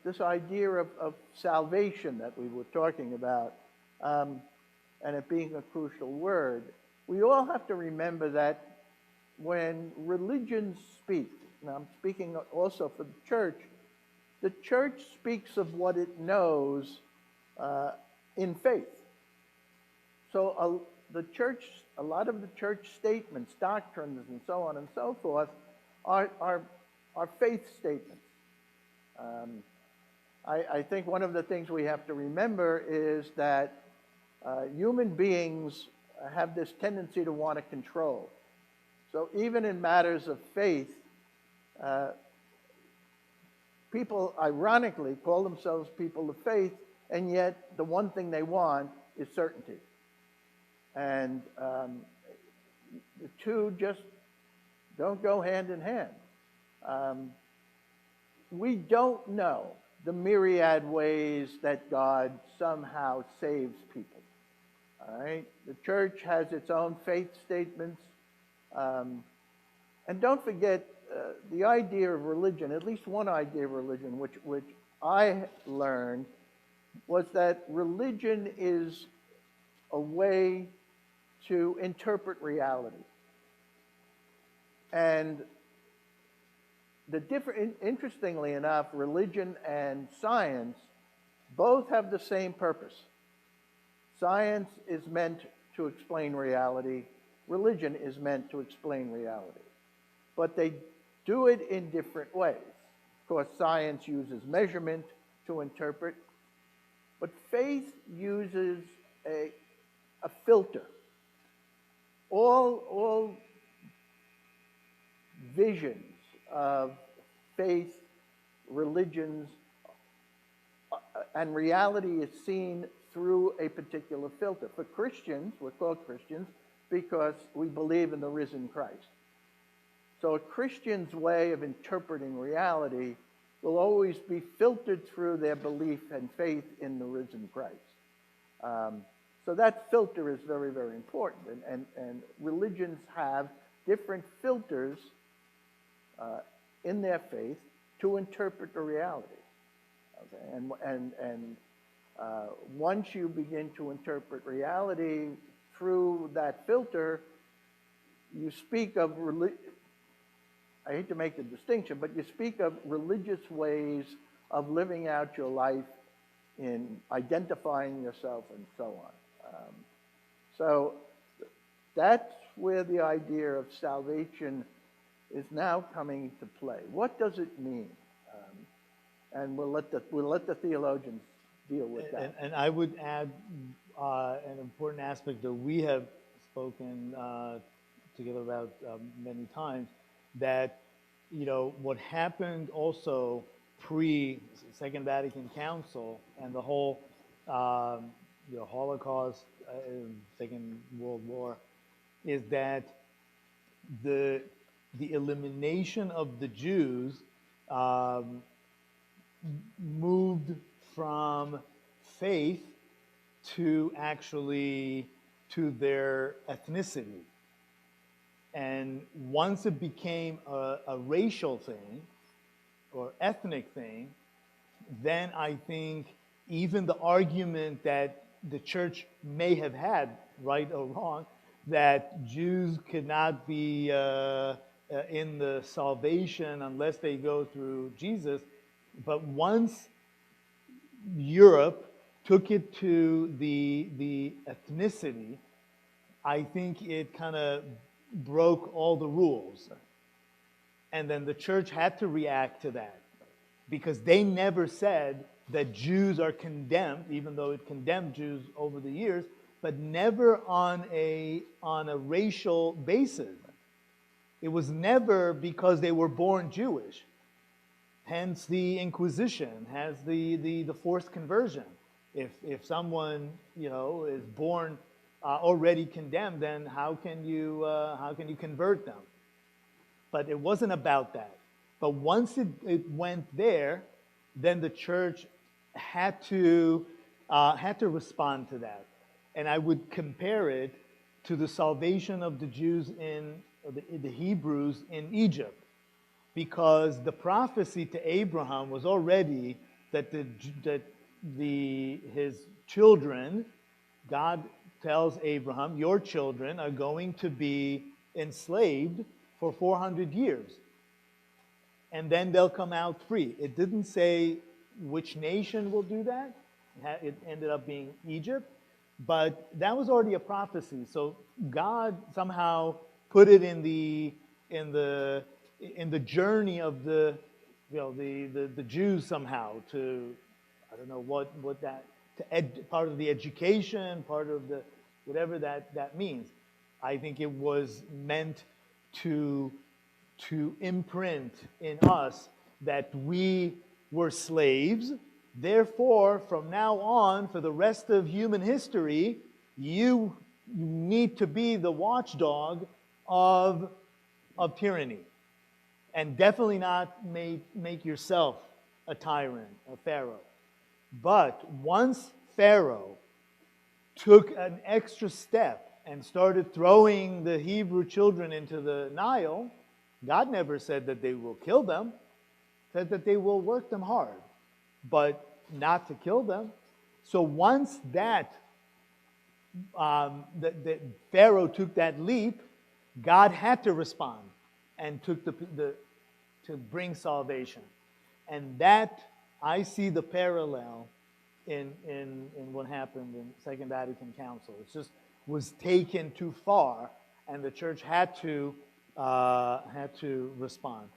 this idea of salvation that we were talking about, and it being a crucial word, we all have to remember that when religions speak, and I'm speaking also for the church speaks of what it knows in faith. So a lot of the church statements, doctrines, and so on and so forth are faith statements. I think one of the things we have to remember is that human beings have this tendency to want to control. So even in matters of faith, people ironically call themselves people of faith, and yet the one thing they want is certainty. And the two just don't go hand in hand. We don't know the myriad ways that God somehow saves people. All right? The church has its own faith statements. And don't forget the idea of religion, at least one idea of religion, which I learned, was that religion is a way to interpret reality. And interestingly enough, religion and science both have the same purpose. Science is meant to explain reality. Religion is meant to explain reality. But they do it in different ways. Of course, science uses measurement to interpret, but faith uses a filter. All visions of faith, religions, and reality is seen through a particular filter. For Christians, we're called Christians because we believe in the risen Christ. So a Christian's way of interpreting reality will always be filtered through their belief and faith in the risen Christ. So that filter is very, very important. And religions have different filters in their faith to interpret the reality. Okay? And once you begin to interpret reality through that filter, you speak of I hate to make the distinction, but you speak of religious ways of living out your life in identifying yourself and so on. So that's where the idea of salvation is now coming to play. What does it mean? And we'll let the theologians deal with that. And I would add an important aspect that we have spoken together about many times, that what happened also pre-Second Vatican Council and the whole Holocaust, Second World War, is that the elimination of the Jews moved from faith to their ethnicity. And once it became a racial thing or ethnic thing, then I think even the argument that the church may have had, right or wrong, that Jews could not be in the salvation unless they go through Jesus. But once Europe took it to the ethnicity, I think it kind of broke all the rules. And then the church had to react to that, because they never said that Jews are condemned, even though it condemned Jews over the years, but never on a racial basis. It was never because they were born Jewish. Hence the Inquisition, hence the forced conversion. If someone is born already condemned, then how can you convert them? But it wasn't about that. But once it went there, then the church had to respond to that. And I would compare it to the salvation of the Jews the Hebrews in Egypt, because the prophecy to Abraham was already that his children, God tells Abraham, your children are going to be enslaved for 400 years. And then they'll come out free. It didn't say which nation will do that. It ended up being Egypt. But that was already a prophecy. So God somehow put it in the journey of the Jews somehow to, I don't know what that, part of the education, part of the whatever that means. I think it was meant to imprint in us that we were slaves. Therefore, from now on, for the rest of human history, you need to be the watchdog of tyranny. And definitely not make yourself a tyrant, a pharaoh. But once Pharaoh took an extra step and started throwing the Hebrew children into the Nile, God never said that they will kill them. He said that they will work them hard, but not to kill them. So once that Pharaoh took that leap, God had to respond and took to bring salvation. And that, I see the parallel in what happened in Second Vatican Council. It just was taken too far, and the church had to respond.